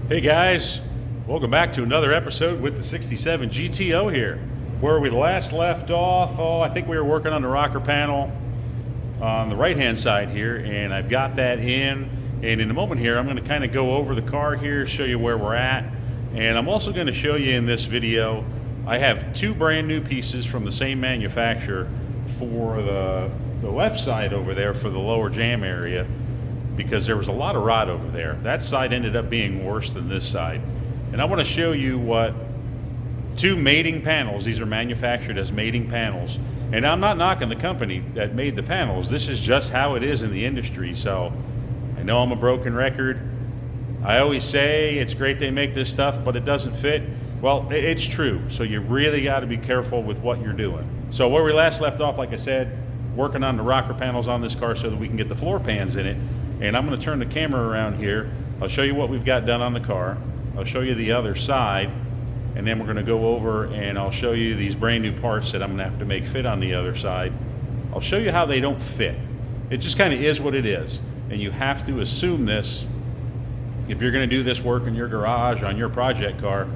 Hey guys, welcome back to another episode with the 67 GTO here. Where we last left off, I think we were working on the rocker panel on the right hand side here, and I've got that in. And in a moment here, I'm going to kind of go over the car here, show you where we're at. And I'm also going to show you in this video, I have two brand new pieces from the same manufacturer for the left side over there for the lower jam area, because there was a lot of rot over there. That side ended up being worse than this side. And I want to show you what two mating panels, these are manufactured as mating panels. And I'm not knocking the company that made the panels. This is just how it is in the industry. So I know I'm a broken record. I always say it's great they make this stuff, but it doesn't fit. Well, it's true. So you really got to be careful with what you're doing. So where we last left off, like I said, working on the rocker panels on this car so that we can get the floor pans in it. And I'm going to turn the camera around here. I'll show you what we've got done on the car. I'll show you the other side, and then we're going to go over and I'll show you these brand new parts that I'm going to have to make fit on the other side. I'll show you how they don't fit. It just kind of is what it is, and you have to assume this. If you're going to do this work in your garage on your project car,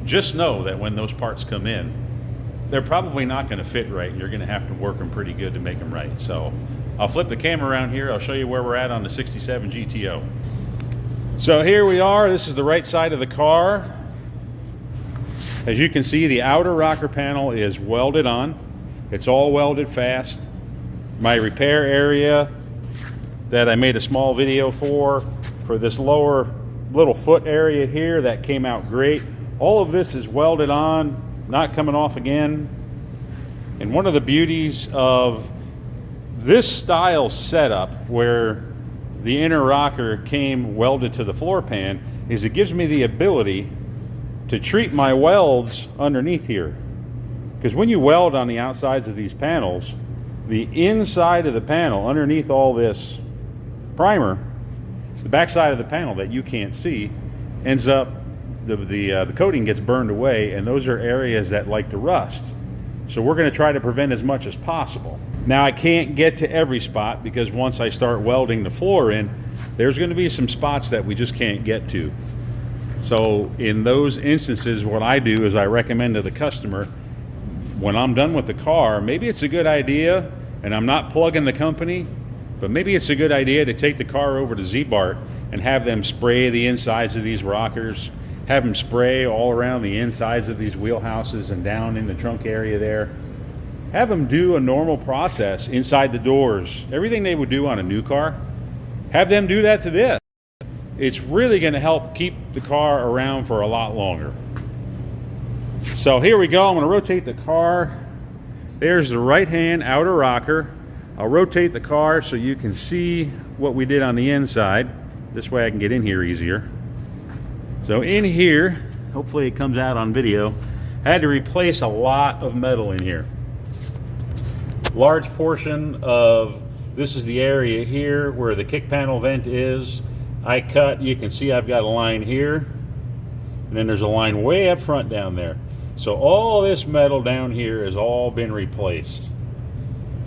just know that when those parts come in, they're probably not going to fit right, and you're going to have to work them pretty good to make them right. So I'll flip the camera around here. I'll show you where we're at on the 67 GTO. So here we are. This is the right side of the car. As you can see, the outer rocker panel is welded on. It's all welded fast. My repair area that I made a small video for this lower little foot area here, that came out great. All of this is welded on, not coming off again. And one of the beauties of this style setup, where the inner rocker came welded to the floor pan, is it gives me the ability to treat my welds underneath here. Because when you weld on the outsides of these panels, the inside of the panel, underneath all this primer, the back side of the panel that you can't see, ends up, the coating gets burned away, and those are areas that like to rust. So we're going to try to prevent as much as possible. Now, I can't get to every spot, because once I start welding the floor in, there's going to be some spots that we just can't get to. So in those instances, what I do is I recommend to the customer, when I'm done with the car, maybe it's a good idea, and I'm not plugging the company, but maybe it's a good idea to take the car over to Z-Bart and have them spray the insides of these rockers, have them spray all around the insides of these wheelhouses and down in the trunk area there. Have them do a normal process inside the doors. Everything they would do on a new car, have them do that to this. It's really going to help keep the car around for a lot longer. So here we go. I'm going to rotate the car. There's the right hand outer rocker. I'll rotate the car so you can see what we did on the inside. This way I can get in here easier. So in here, hopefully it comes out on video, I had to replace a lot of metal in here. Large portion of this is the area here where the kick panel vent is. I cut, you can see I've got a line here, and then there's a line way up front down there. So all this metal down here has all been replaced.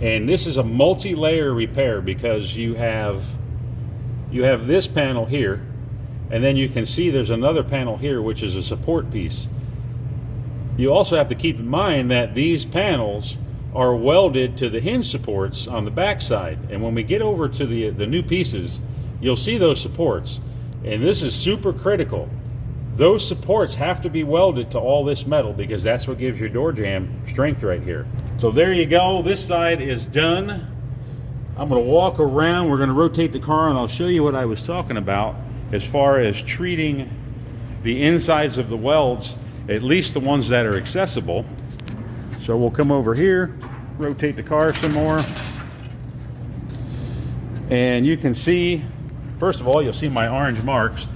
And this is a multi-layer repair, because you have this panel here, and then you can see there's another panel here which is a support piece. You also have to keep in mind that these panels are welded to the hinge supports on the back side, and when we get over to the new pieces, you'll see those supports, and this is super critical. Those supports have to be welded to all this metal, because that's what gives your door jamb strength right here. So there you go, this side is done. I'm going to walk around, we're going to rotate the car, and I'll show you what I was talking about as far as treating the insides of the welds, at least the ones that are accessible. So we'll come over here, rotate the car some more, and you can see, first of all, you'll see my orange marks.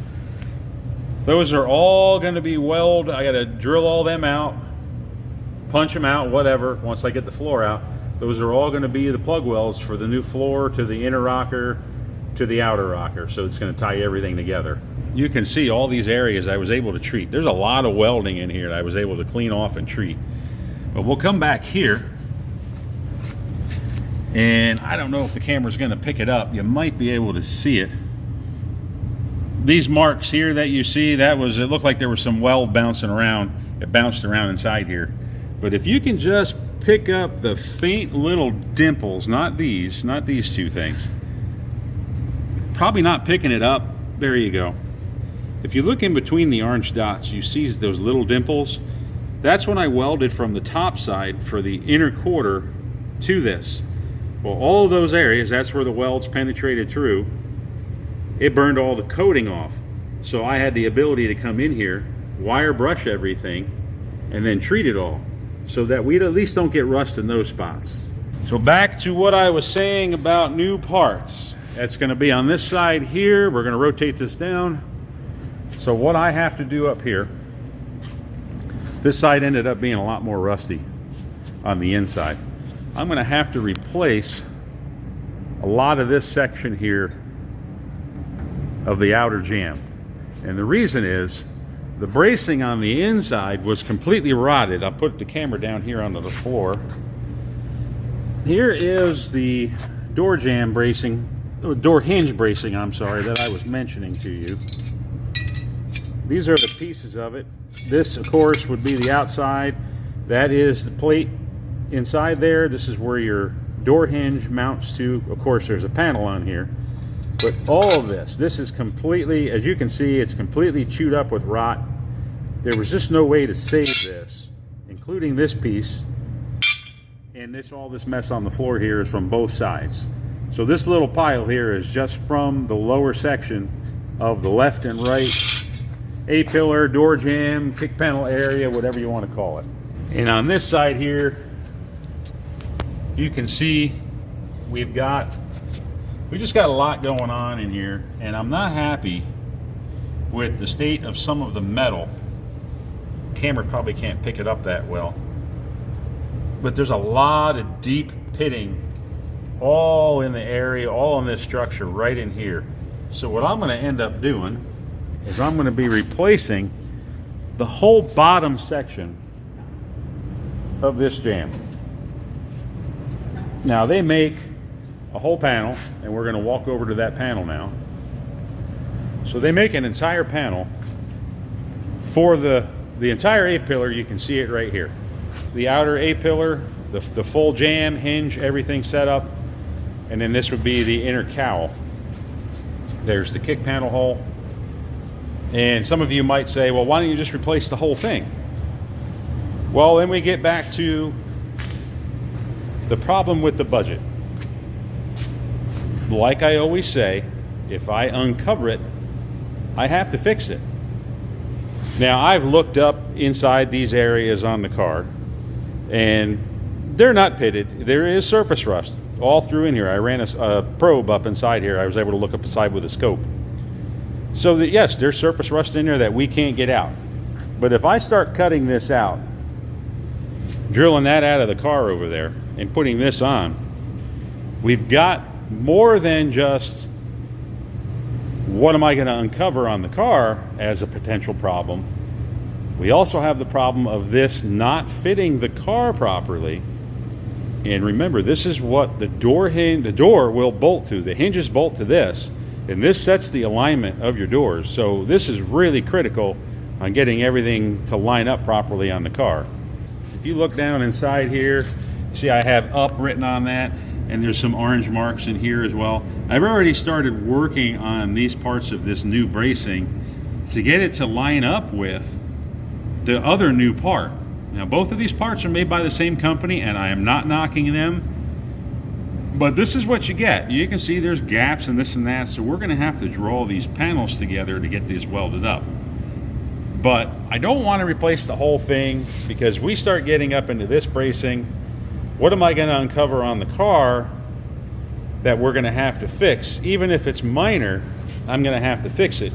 Those are all going to be welded. I got to drill all them out, punch them out, whatever, once I get the floor out. Those are all going to be the plug welds for the new floor, to the inner rocker, to the outer rocker. So it's going to tie everything together. You can see all these areas I was able to treat. There's a lot of welding in here that I was able to clean off and treat. But we'll come back here, and I don't know if the camera's going to pick it up. You might be able to see it. these marks here that you see, it looked like there was some weld bouncing around. It bounced around inside here. But if you can just pick up the faint little dimples, not these two things. Probably not picking it up. There you go. If you look in between the orange dots, you see those little dimples. That's when I welded from the top side for the inner quarter to this. Well, all of those areas, that's where the welds penetrated through. It burned all the coating off. So I had the ability to come in here, wire brush everything, and then treat it all so that we at least don't get rust in those spots. So back to what I was saying about new parts. That's going to be on this side here. We're going to rotate this down. So what I have to do up here, this side ended up being a lot more rusty on the inside. I'm going to have to replace a lot of this section here of the outer jamb. And the reason is the bracing on the inside was completely rotted. I'll put the camera down here onto the floor. Here is the door jamb bracing, or door hinge bracing, I'm sorry, that I was mentioning to you. These are the pieces of it. This, of course, would be the outside. That is the plate inside there. This is where your door hinge mounts to. Of course, there's a panel on here. But all of this is completely, as you can see, it's completely chewed up with rot. There was just no way to save this, including this piece. And all this mess on the floor here is from both sides. So this little pile here is just from the lower section of the left and right A-pillar, door jamb, kick panel area, whatever you want to call it. And on this side here, you can see we just got a lot going on in here, and I'm not happy with the state of some of the metal. Camera probably can't pick it up that well, but there's a lot of deep pitting all in the area, all in this structure right in here. So what I'm going to end up doing is I'm going to be replacing the whole bottom section of this jamb. Now they make a whole panel, and we're going to walk over to that panel now. So they make an entire panel for the entire A-pillar. You can see it right here. The outer A-pillar, the full jamb, hinge, everything set up, and then this would be the inner cowl. There's the kick panel hole. And some of you might say, well, why don't you just replace the whole thing? Well, then we get back to the problem with the budget. Like I always say, if I uncover it, I have to fix it. Now, I've looked up inside these areas on the car, and they're not pitted. There is surface rust all through in here. I ran a probe up inside here. I was able to look up inside with a scope. So that, yes, there's surface rust in there that we can't get out. But if I start cutting this out, drilling that out of the car over there, and putting this on, we've got more than just what am I going to uncover on the car as a potential problem. We also have the problem of this not fitting the car properly. And remember, this is what the door will bolt to. The hinges bolt to this, and this sets the alignment of your doors. So this is really critical on getting everything to line up properly on the car. If you look down inside here, see I have up written on that, and there's some orange marks in here as well. I've already started working on these parts of this new bracing to get it to line up with the other new part. Now, both of these parts are made by the same company, and I am not knocking them, but this is what you get. You can see there's gaps and this and that, so we're gonna have to draw these panels together to get these welded up. But I don't want to replace the whole thing, because we start getting up into this bracing. What am I going to uncover on the car that we're going to have to fix? Even if it's minor, I'm going to have to fix it.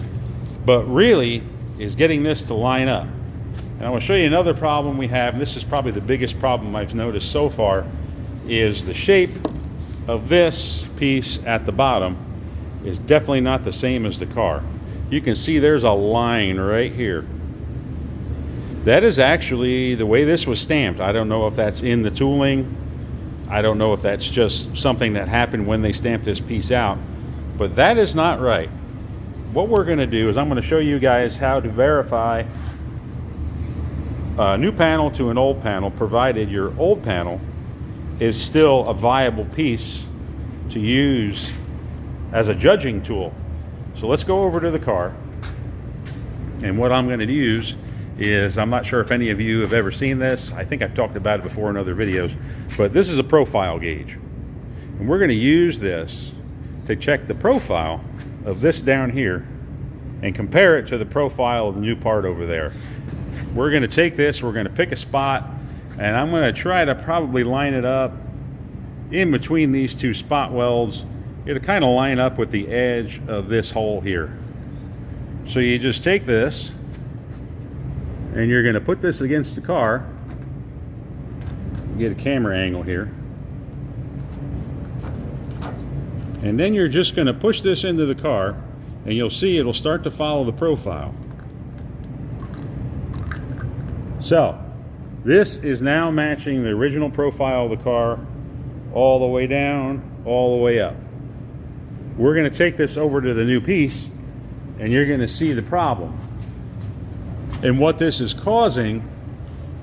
But really is getting this to line up. And I will show you another problem we have, and this is probably the biggest problem I've noticed so far, is the shape of this piece at the bottom is definitely not the same as the car. You can see there's a line right here. That is actually the way this was stamped. I don't know if that's in the tooling. I don't know if that's just something that happened when they stamped this piece out, but that is not right. what we're going to do is I'm going to show you guys how to verify a new panel to an old panel, provided your old panel is still a viable piece to use as a judging tool. So let's go over to the car, and what I'm going to use is, I'm not sure if any of you have ever seen this. I think I've talked about it before in other videos, but this is a profile gauge, and we're going to use this to check the profile of this down here and compare it to the profile of the new part over there. We're going to take this, we're going to pick a spot, and I'm going to try to probably line it up in between these two spot welds. It'll kind of line up with the edge of this hole here. So you just take this and you're going to put this against the car. Get a camera angle here. And then you're just going to push this into the car, and you'll see it'll start to follow the profile. So this is now matching the original profile of the car all the way down, all the way up. We're going to take this over to the new piece, and you're going to see the problem. And what this is causing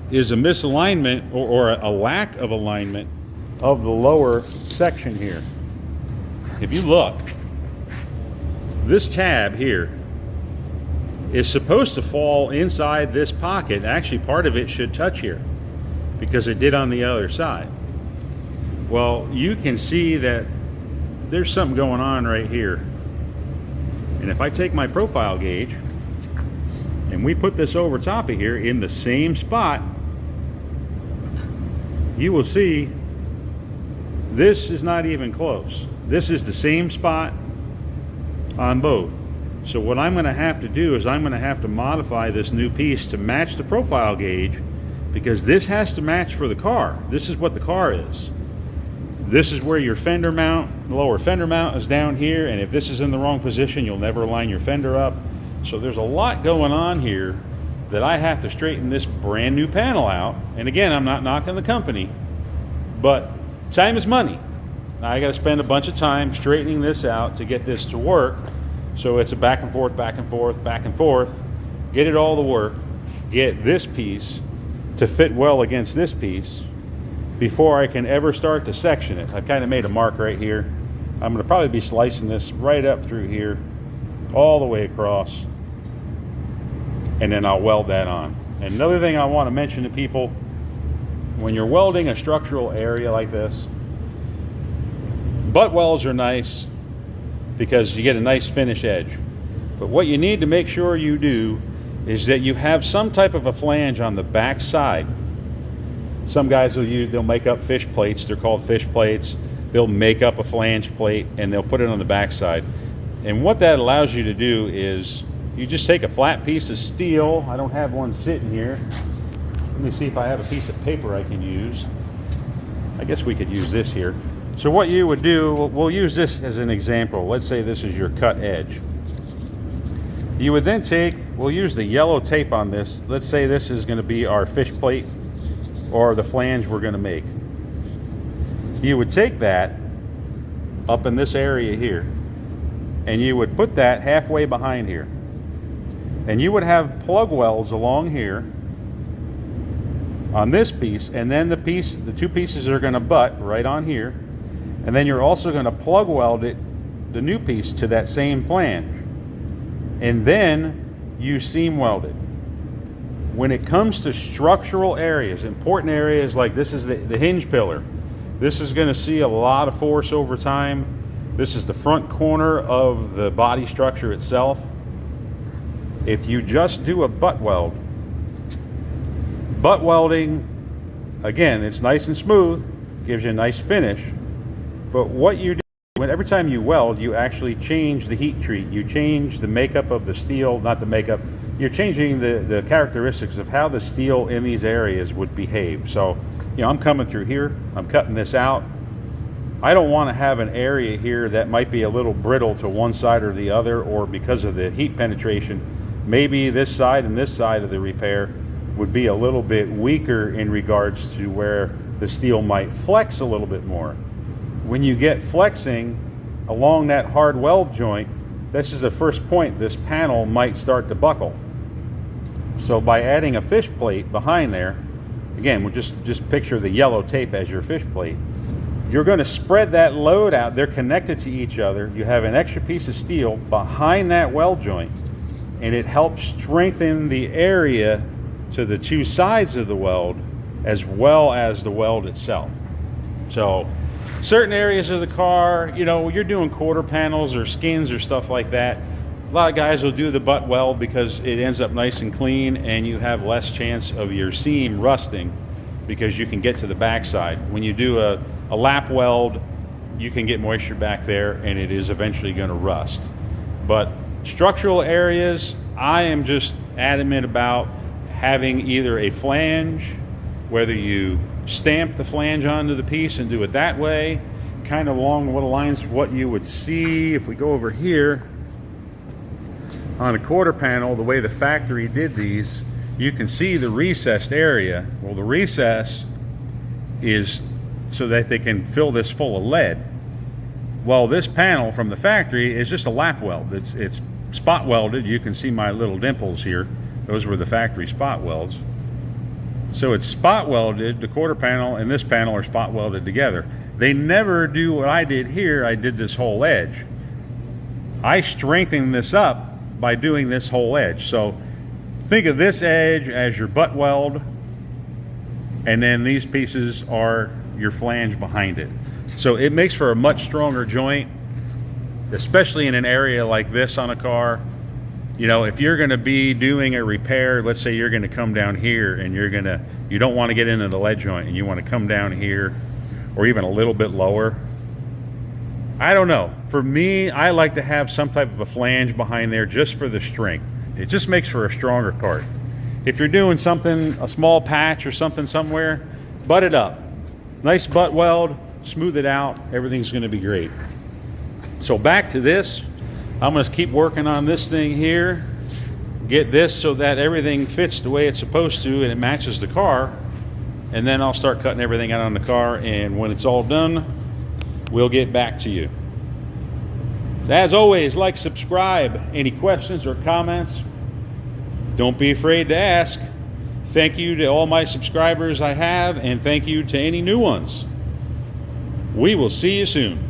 is a misalignment or a lack of alignment of the lower section here. If you look, this tab here is supposed to fall inside this pocket. Actually, part of it should touch here because it did on the other side. Well, you can see that there's something going on right here. And if I take my profile gauge and we put this over top of here in the same spot, you will see this is not even close. This is the same spot on both. So what I'm going to have to do is I'm going to have to modify this new piece to match the profile gauge, because this has to match for the car. This is what the car is. This is where your fender mount, the lower fender mount is down here, and if this is in the wrong position, you'll never line your fender up. So there's a lot going on here that I have to straighten this brand new panel out. And again, I'm not knocking the company, but time is money. Now I got to spend a bunch of time straightening this out to get this to work. So it's a back and forth, back and forth, back and forth. Get it all to work. Get this piece to fit well against this piece before I can ever start to section it. I've kind of made a mark right here. I'm going to probably be slicing this right up through here, all the way across, and then I'll weld that on. And another thing I want to mention to people, when you're welding a structural area like this, butt welds are nice because you get a nice finish edge. But what you need to make sure you do is that you have some type of a flange on the back side. Some guys they'll make up fish plates. They're called fish plates. They'll make up a flange plate and they'll put it on the back side. And what that allows you to do is you just take a flat piece of steel. I don't have one sitting here. Let me see if I have a piece of paper I can use. I guess we could use this here. So what you would do, we'll use this as an example. Let's say this is your cut edge. You would then we'll use the yellow tape on this. Let's say this is going to be our fish plate or the flange we're going to make. You would take that up in this area here, and you would put that halfway behind here. And you would have plug welds along here on this piece, and then the two pieces are going to butt right on here. And then you're also going to plug weld the new piece to that same flange. And then you seam weld it. When it comes to structural areas, important areas like this is the hinge pillar. This is going to see a lot of force over time. This is the front corner of the body structure itself. If you just do a butt welding, again, it's nice and smooth, gives you a nice finish. But what you do, every time you weld, you actually change the heat treat. You change the makeup of the steel, not the makeup. You're changing the characteristics of how the steel in these areas would behave. So, I'm coming through here. I'm cutting this out. I don't want to have an area here that might be a little brittle to one side or the other, or because of the heat penetration, maybe this side and this side of the repair would be a little bit weaker in regards to where the steel might flex a little bit more. When you get flexing along that hard weld joint, this is the first point this panel might start to buckle. So by adding a fish plate behind there, again, we'll just picture the yellow tape as your fish plate. You're going to spread that load out. They're connected to each other. You have an extra piece of steel behind that weld joint, and it helps strengthen the area to the two sides of the weld as well as the weld itself. So certain areas of the car, you know, you're doing quarter panels or skins or stuff like that, a lot of guys will do the butt weld because it ends up nice and clean, and you have less chance of your seam rusting because you can get to the backside. When you do a lap weld, you can get moisture back there and it is eventually going to rust. But structural areas, I am just adamant about having either a flange, whether you stamp the flange onto the piece and do it that way, kind of along what aligns what you would see if we go over here on a quarter panel. The way the factory did these, you can see the recessed area. Well, the recess is so that they can fill this full of lead. Well, this panel from the factory is just a lap weld. It's spot welded. You can see my little dimples here. Those were the factory spot welds. So it's spot welded. The quarter panel and this panel are spot welded together. They never do what I did here. I did this whole edge. I strengthened this up by doing this whole edge. So think of this edge as your butt weld, and then these pieces are your flange behind it. So it makes for a much stronger joint, especially in an area like this on a car. You know, if you're going to be doing a repair, let's say you're going to come down here and you don't want to get into the lead joint and you want to come down here or even a little bit lower. I don't know. For me, I like to have some type of a flange behind there just for the strength. It just makes for a stronger part. If you're doing something, a small patch or something somewhere, butt it up. Nice butt weld, smooth it out, everything's going to be great. So back to this. I'm going to keep working on this thing here, get this so that everything fits the way it's supposed to and it matches the car, and then I'll start cutting everything out on the car, and when it's all done, we'll get back to you. As always, like, subscribe. Any questions or comments, don't be afraid to ask. Thank you to all my subscribers I have, and thank you to any new ones. We will see you soon.